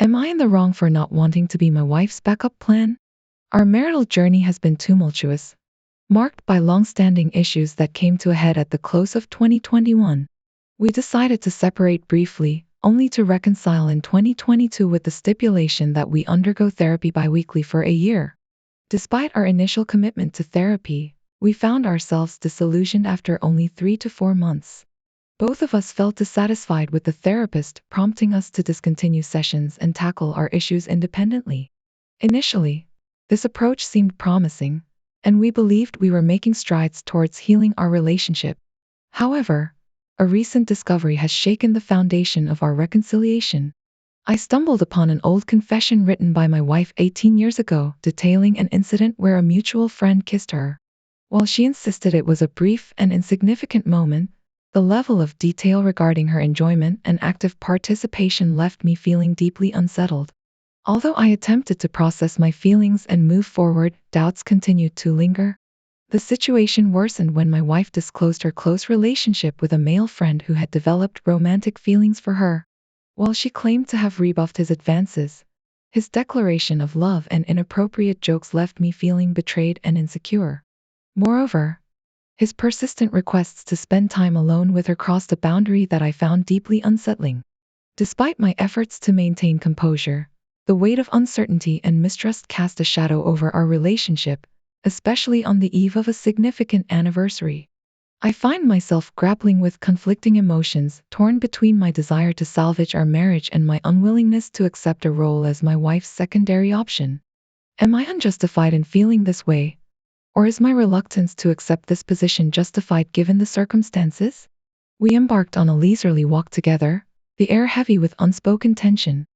Am I in the wrong for not wanting to be my wife's backup plan? Our marital journey has been tumultuous, marked by long-standing issues that came to a head at the close of 2021. We decided to separate briefly, only to reconcile in 2022 with the stipulation that we undergo therapy biweekly for a year. Despite our initial commitment to therapy, we found ourselves disillusioned after only 3 to 4 months. Both of us felt dissatisfied with the therapist, prompting us to discontinue sessions and tackle our issues independently. Initially, this approach seemed promising, and we believed we were making strides towards healing our relationship. However, a recent discovery has shaken the foundation of our reconciliation. I stumbled upon an old confession written by my wife 18 years ago, detailing an incident where a mutual friend kissed her. While she insisted it was a brief and insignificant moment, the level of detail regarding her enjoyment and active participation left me feeling deeply unsettled. Although I attempted to process my feelings and move forward, doubts continued to linger. The situation worsened when my wife disclosed her close relationship with a male friend who had developed romantic feelings for her. While she claimed to have rebuffed his advances, his declaration of love and inappropriate jokes left me feeling betrayed and insecure. Moreover, his persistent requests to spend time alone with her crossed a boundary that I found deeply unsettling. Despite my efforts to maintain composure, the weight of uncertainty and mistrust cast a shadow over our relationship, especially on the eve of a significant anniversary. I find myself grappling with conflicting emotions, torn between my desire to salvage our marriage and my unwillingness to accept a role as my wife's secondary option. Am I unjustified in feeling this way? Or is my reluctance to accept this position justified given the circumstances? We embarked on a leisurely walk together, the air heavy with unspoken tension.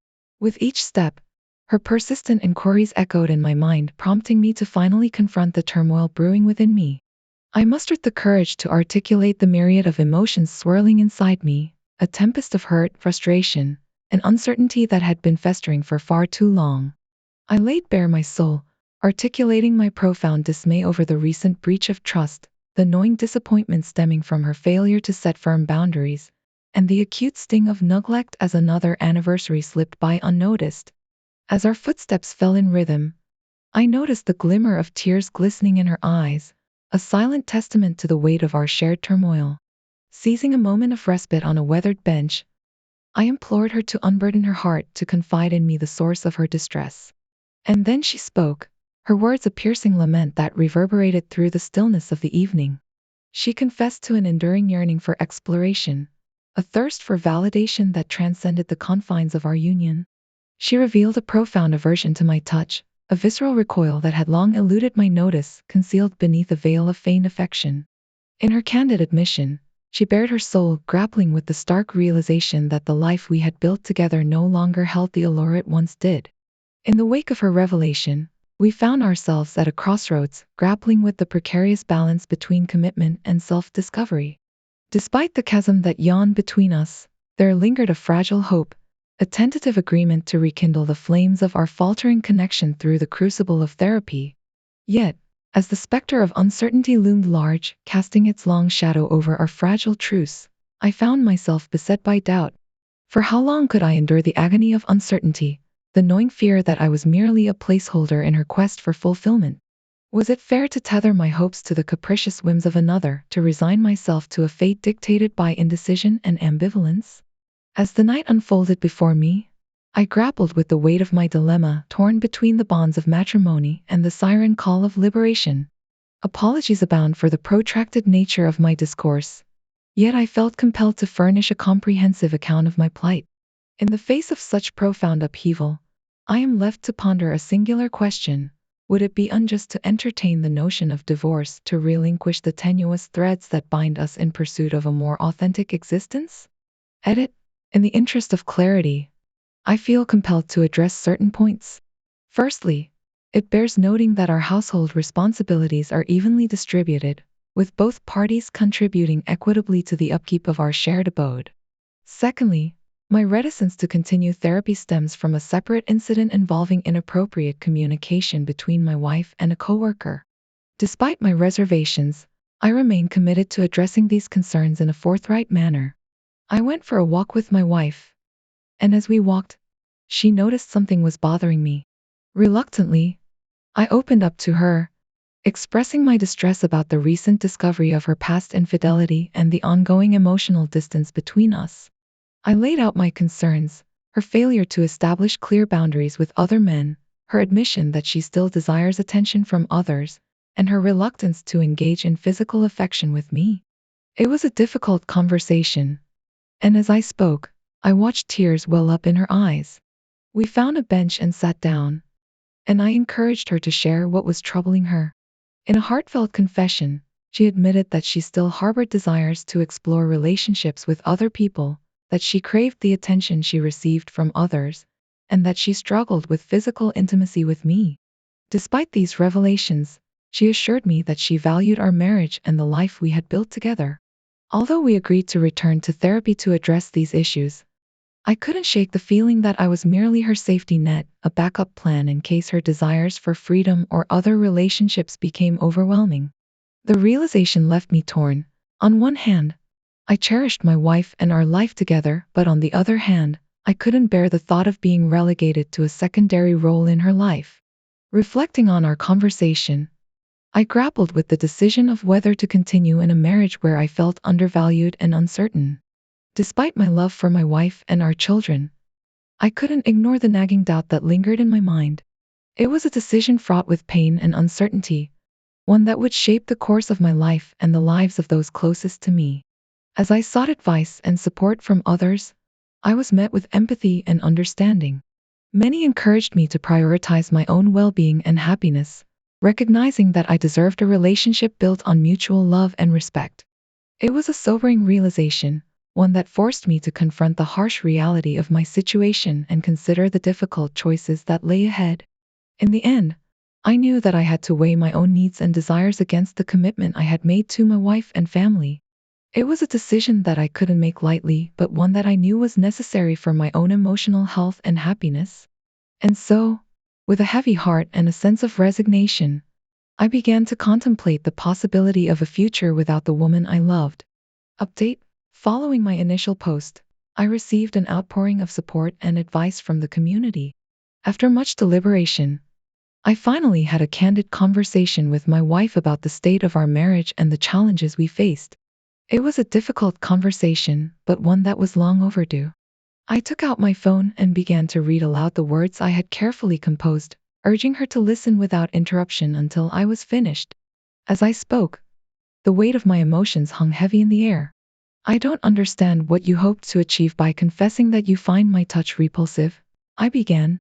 With each step, her persistent inquiries echoed in my mind, prompting me to finally confront the turmoil brewing within me. I mustered the courage to articulate the myriad of emotions swirling inside me, a tempest of hurt, frustration, and uncertainty that had been festering for far too long. I laid bare my soul, articulating my profound dismay over the recent breach of trust, the gnawing disappointment stemming from her failure to set firm boundaries, and the acute sting of neglect as another anniversary slipped by unnoticed. As our footsteps fell in rhythm, I noticed the glimmer of tears glistening in her eyes, a silent testament to the weight of our shared turmoil. Seizing a moment of respite on a weathered bench, I implored her to unburden her heart, to confide in me the source of her distress. And then she spoke, her words a piercing lament that reverberated through the stillness of the evening. She confessed to an enduring yearning for exploration, a thirst for validation that transcended the confines of our union. She revealed a profound aversion to my touch, a visceral recoil that had long eluded my notice, concealed beneath a veil of feigned affection. In her candid admission, she bared her soul, grappling with the stark realization that the life we had built together no longer held the allure it once did. In the wake of her revelation, we found ourselves at a crossroads, grappling with the precarious balance between commitment and self-discovery. Despite the chasm that yawned between us, there lingered a fragile hope, a tentative agreement to rekindle the flames of our faltering connection through the crucible of therapy. Yet, as the specter of uncertainty loomed large, casting its long shadow over our fragile truce, I found myself beset by doubt. For how long could I endure the agony of uncertainty, the gnawing fear that I was merely a placeholder in her quest for fulfillment? Was it fair to tether my hopes to the capricious whims of another, to resign myself to a fate dictated by indecision and ambivalence? As the night unfolded before me, I grappled with the weight of my dilemma, torn between the bonds of matrimony and the siren call of liberation. Apologies abound for the protracted nature of my discourse, yet I felt compelled to furnish a comprehensive account of my plight. In the face of such profound upheaval, I am left to ponder a singular question. Would it be unjust to entertain the notion of divorce, to relinquish the tenuous threads that bind us in pursuit of a more authentic existence? Edit. In the interest of clarity, I feel compelled to address certain points. Firstly, it bears noting that our household responsibilities are evenly distributed, with both parties contributing equitably to the upkeep of our shared abode. Secondly, my reticence to continue therapy stems from a separate incident involving inappropriate communication between my wife and a coworker. Despite my reservations, I remain committed to addressing these concerns in a forthright manner. I went for a walk with my wife, and as we walked, she noticed something was bothering me. Reluctantly, I opened up to her, expressing my distress about the recent discovery of her past infidelity and the ongoing emotional distance between us. I laid out my concerns, her failure to establish clear boundaries with other men, her admission that she still desires attention from others, and her reluctance to engage in physical affection with me. It was a difficult conversation, and as I spoke, I watched tears well up in her eyes. We found a bench and sat down, and I encouraged her to share what was troubling her. In a heartfelt confession, she admitted that she still harbored desires to explore relationships with other people, that she craved the attention she received from others, and that she struggled with physical intimacy with me. Despite these revelations, she assured me that she valued our marriage and the life we had built together. Although we agreed to return to therapy to address these issues, I couldn't shake the feeling that I was merely her safety net, a backup plan in case her desires for freedom or other relationships became overwhelming. The realization left me torn. On one hand, I cherished my wife and our life together, but on the other hand, I couldn't bear the thought of being relegated to a secondary role in her life. Reflecting on our conversation, I grappled with the decision of whether to continue in a marriage where I felt undervalued and uncertain. Despite my love for my wife and our children, I couldn't ignore the nagging doubt that lingered in my mind. It was a decision fraught with pain and uncertainty, one that would shape the course of my life and the lives of those closest to me. As I sought advice and support from others, I was met with empathy and understanding. Many encouraged me to prioritize my own well-being and happiness, recognizing that I deserved a relationship built on mutual love and respect. It was a sobering realization, one that forced me to confront the harsh reality of my situation and consider the difficult choices that lay ahead. In the end, I knew that I had to weigh my own needs and desires against the commitment I had made to my wife and family. It was a decision that I couldn't make lightly, but one that I knew was necessary for my own emotional health and happiness. And so, with a heavy heart and a sense of resignation, I began to contemplate the possibility of a future without the woman I loved. Update: following my initial post, I received an outpouring of support and advice from the community. After much deliberation, I finally had a candid conversation with my wife about the state of our marriage and the challenges we faced. It was a difficult conversation, but one that was long overdue. I took out my phone and began to read aloud the words I had carefully composed, urging her to listen without interruption until I was finished. As I spoke, the weight of my emotions hung heavy in the air. I don't understand what you hoped to achieve by confessing that you find my touch repulsive, I began.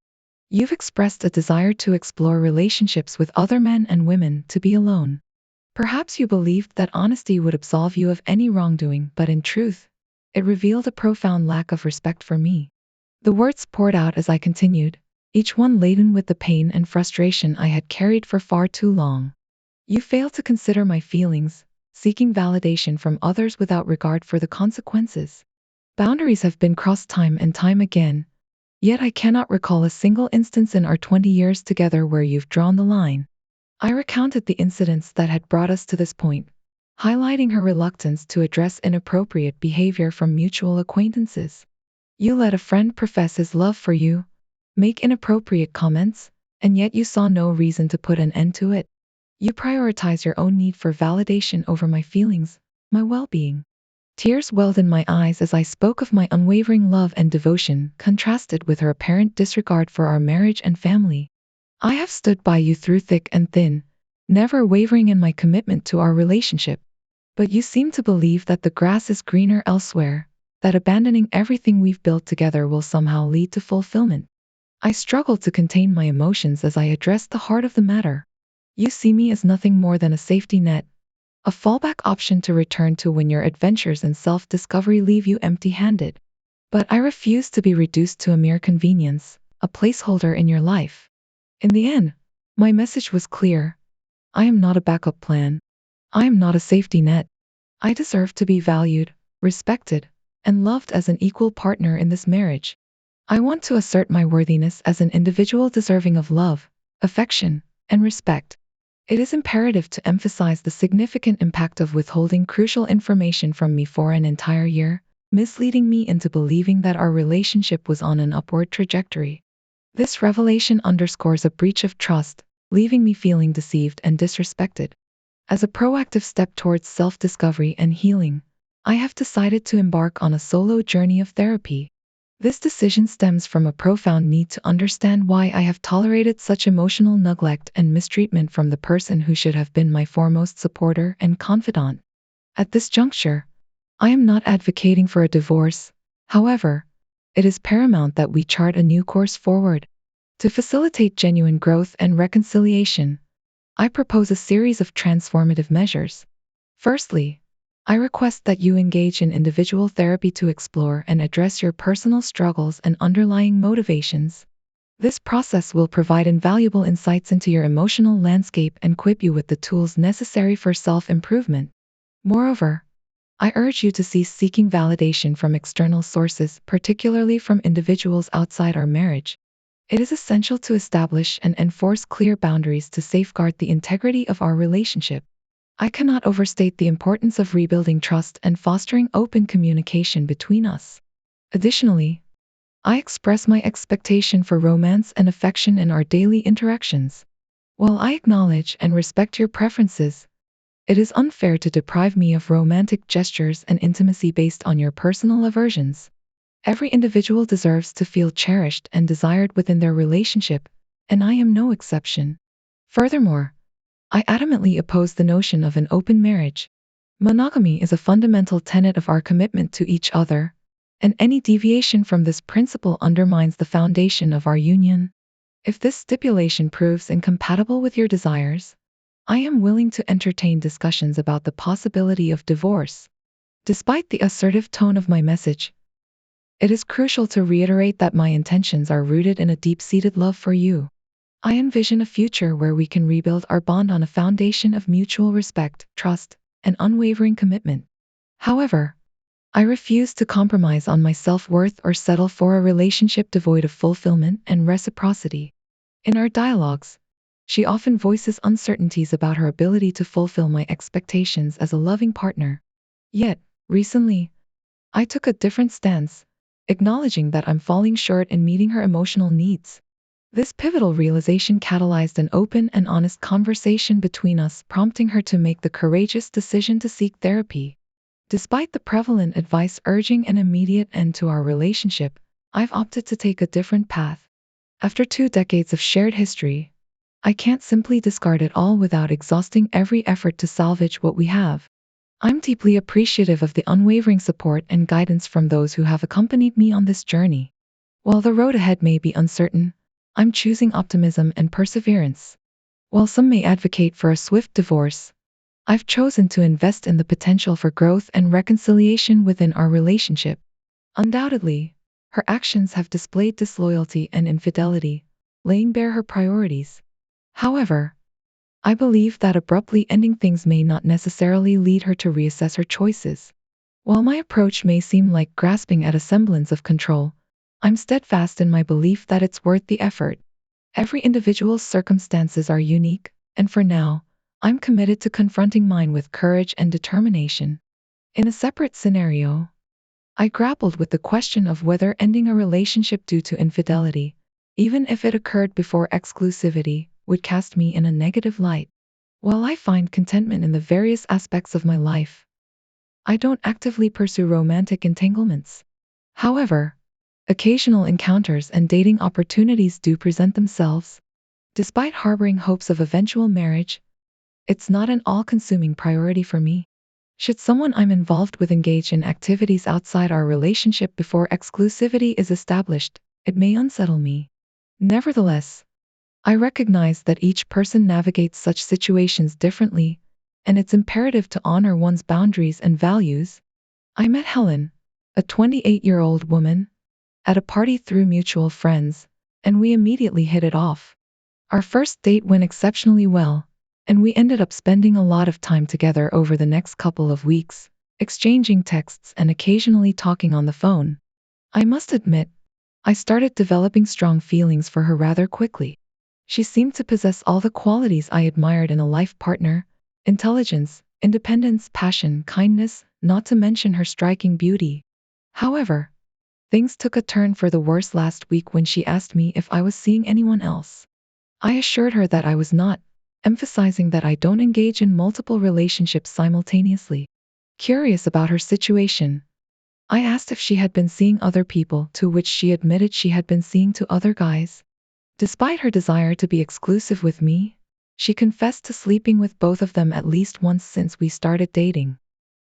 You've expressed a desire to explore relationships with other men and women, to be alone. Perhaps you believed that honesty would absolve you of any wrongdoing, but in truth, it revealed a profound lack of respect for me. The words poured out as I continued, each one laden with the pain and frustration I had carried for far too long. You fail to consider my feelings, seeking validation from others without regard for the consequences. Boundaries have been crossed time and time again, yet I cannot recall a single instance in our 20 years together where you've drawn the line. I recounted the incidents that had brought us to this point, highlighting her reluctance to address inappropriate behavior from mutual acquaintances. You let a friend profess his love for you, make inappropriate comments, and yet you saw no reason to put an end to it. You prioritize your own need for validation over my feelings, my well-being. Tears welled in my eyes as I spoke of my unwavering love and devotion, contrasted with her apparent disregard for our marriage and family. I have stood by you through thick and thin, never wavering in my commitment to our relationship. But you seem to believe that the grass is greener elsewhere, that abandoning everything we've built together will somehow lead to fulfillment. I struggled to contain my emotions as I addressed the heart of the matter. You see me as nothing more than a safety net, a fallback option to return to when your adventures and self-discovery leave you empty-handed. But I refuse to be reduced to a mere convenience, a placeholder in your life. In the end, my message was clear. I am not a backup plan. I am not a safety net. I deserve to be valued, respected, and loved as an equal partner in this marriage. I want to assert my worthiness as an individual deserving of love, affection, and respect. It is imperative to emphasize the significant impact of withholding crucial information from me for an entire year, misleading me into believing that our relationship was on an upward trajectory. This revelation underscores a breach of trust, leaving me feeling deceived and disrespected. As a proactive step towards self-discovery and healing, I have decided to embark on a solo journey of therapy. This decision stems from a profound need to understand why I have tolerated such emotional neglect and mistreatment from the person who should have been my foremost supporter and confidant. At this juncture, I am not advocating for a divorce. However, it is paramount that we chart a new course forward. To facilitate genuine growth and reconciliation, I propose a series of transformative measures. Firstly, I request that you engage in individual therapy to explore and address your personal struggles and underlying motivations. This process will provide invaluable insights into your emotional landscape and equip you with the tools necessary for self-improvement. Moreover, I urge you to cease seeking validation from external sources, particularly from individuals outside our marriage. It is essential to establish and enforce clear boundaries to safeguard the integrity of our relationship. I cannot overstate the importance of rebuilding trust and fostering open communication between us. Additionally, I express my expectation for romance and affection in our daily interactions. While I acknowledge and respect your preferences, it is unfair to deprive me of romantic gestures and intimacy based on your personal aversions. Every individual deserves to feel cherished and desired within their relationship, and I am no exception. Furthermore, I adamantly oppose the notion of an open marriage. Monogamy is a fundamental tenet of our commitment to each other, and any deviation from this principle undermines the foundation of our union. If this stipulation proves incompatible with your desires, I am willing to entertain discussions about the possibility of divorce. Despite the assertive tone of my message, it is crucial to reiterate that my intentions are rooted in a deep-seated love for you. I envision a future where we can rebuild our bond on a foundation of mutual respect, trust, and unwavering commitment. However, I refuse to compromise on my self-worth or settle for a relationship devoid of fulfillment and reciprocity. In our dialogues, she often voices uncertainties about her ability to fulfill my expectations as a loving partner. Yet, recently, I took a different stance, acknowledging that I'm falling short in meeting her emotional needs. This pivotal realization catalyzed an open and honest conversation between us, prompting her to make the courageous decision to seek therapy. Despite the prevalent advice urging an immediate end to our relationship, I've opted to take a different path. After 2 decades of shared history, I can't simply discard it all without exhausting every effort to salvage what we have. I'm deeply appreciative of the unwavering support and guidance from those who have accompanied me on this journey. While the road ahead may be uncertain, I'm choosing optimism and perseverance. While some may advocate for a swift divorce, I've chosen to invest in the potential for growth and reconciliation within our relationship. Undoubtedly, her actions have displayed disloyalty and infidelity, laying bare her priorities. However, I believe that abruptly ending things may not necessarily lead her to reassess her choices. While my approach may seem like grasping at a semblance of control, I'm steadfast in my belief that it's worth the effort. Every individual's circumstances are unique, and for now, I'm committed to confronting mine with courage and determination. In a separate scenario, I grappled with the question of whether ending a relationship due to infidelity, even if it occurred before exclusivity, would cast me in a negative light. While I find contentment in the various aspects of my life, I don't actively pursue romantic entanglements. However, occasional encounters and dating opportunities do present themselves. Despite harboring hopes of eventual marriage, it's not an all-consuming priority for me. Should someone I'm involved with engage in activities outside our relationship before exclusivity is established, it may unsettle me. Nevertheless, I recognize that each person navigates such situations differently, and it's imperative to honor one's boundaries and values. I met Helen, a 28-year-old woman, at a party through mutual friends, and we immediately hit it off. Our first date went exceptionally well, and we ended up spending a lot of time together over the next couple of weeks, exchanging texts and occasionally talking on the phone. I must admit, I started developing strong feelings for her rather quickly. She seemed to possess all the qualities I admired in a life partner: intelligence, independence, passion, kindness, not to mention her striking beauty. However, things took a turn for the worse last week when she asked me if I was seeing anyone else. I assured her that I was not, emphasizing that I don't engage in multiple relationships simultaneously. Curious about her situation, I asked if she had been seeing other people, to which she admitted she had been seeing two other guys. Despite her desire to be exclusive with me, she confessed to sleeping with both of them at least once since we started dating.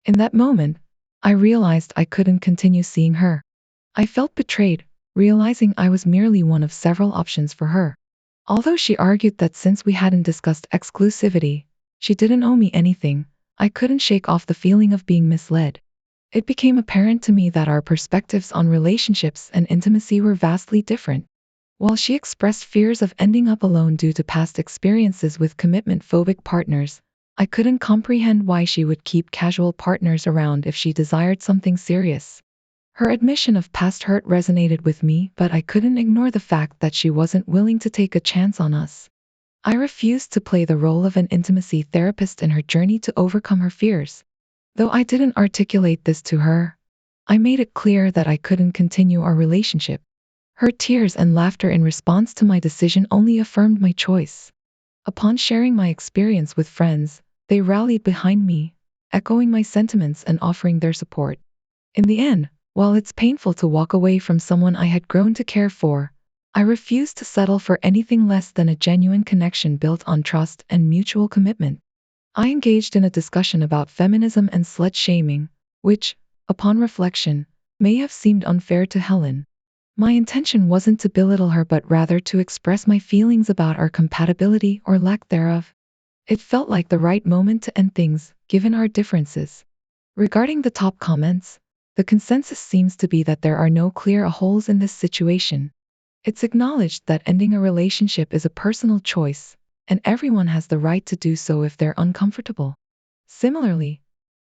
In that moment, I realized I couldn't continue seeing her. I felt betrayed, realizing I was merely one of several options for her. Although she argued that since we hadn't discussed exclusivity, she didn't owe me anything, I couldn't shake off the feeling of being misled. It became apparent to me that our perspectives on relationships and intimacy were vastly different. While she expressed fears of ending up alone due to past experiences with commitment-phobic partners, I couldn't comprehend why she would keep casual partners around if she desired something serious. Her admission of past hurt resonated with me, but I couldn't ignore the fact that she wasn't willing to take a chance on us. I refused to play the role of an intimacy therapist in her journey to overcome her fears. Though I didn't articulate this to her, I made it clear that I couldn't continue our relationship. Her tears and laughter in response to my decision only affirmed my choice. Upon sharing my experience with friends, they rallied behind me, echoing my sentiments and offering their support. In the end, while it's painful to walk away from someone I had grown to care for, I refused to settle for anything less than a genuine connection built on trust and mutual commitment. I engaged in a discussion about feminism and slut-shaming, which, upon reflection, may have seemed unfair to Helen. My intention wasn't to belittle her but rather to express my feelings about our compatibility or lack thereof. It felt like the right moment to end things, given our differences. Regarding the top comments, the consensus seems to be that there are no clear holes in this situation. It's acknowledged that ending a relationship is a personal choice, and everyone has the right to do so if they're uncomfortable. Similarly,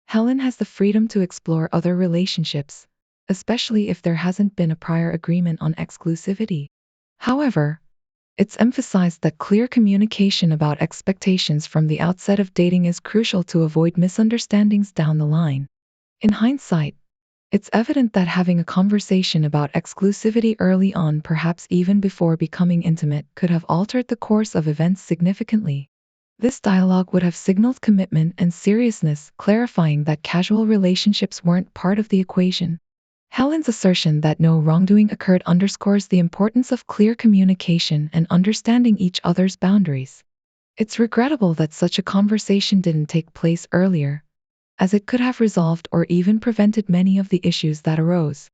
Helen has the freedom to explore other relationships, especially if there hasn't been a prior agreement on exclusivity. However, it's emphasized that clear communication about expectations from the outset of dating is crucial to avoid misunderstandings down the line. In hindsight, it's evident that having a conversation about exclusivity early on, perhaps even before becoming intimate, could have altered the course of events significantly. This dialogue would have signaled commitment and seriousness, clarifying that casual relationships weren't part of the equation. Helen's assertion that no wrongdoing occurred underscores the importance of clear communication and understanding each other's boundaries. It's regrettable that such a conversation didn't take place earlier, as it could have resolved or even prevented many of the issues that arose.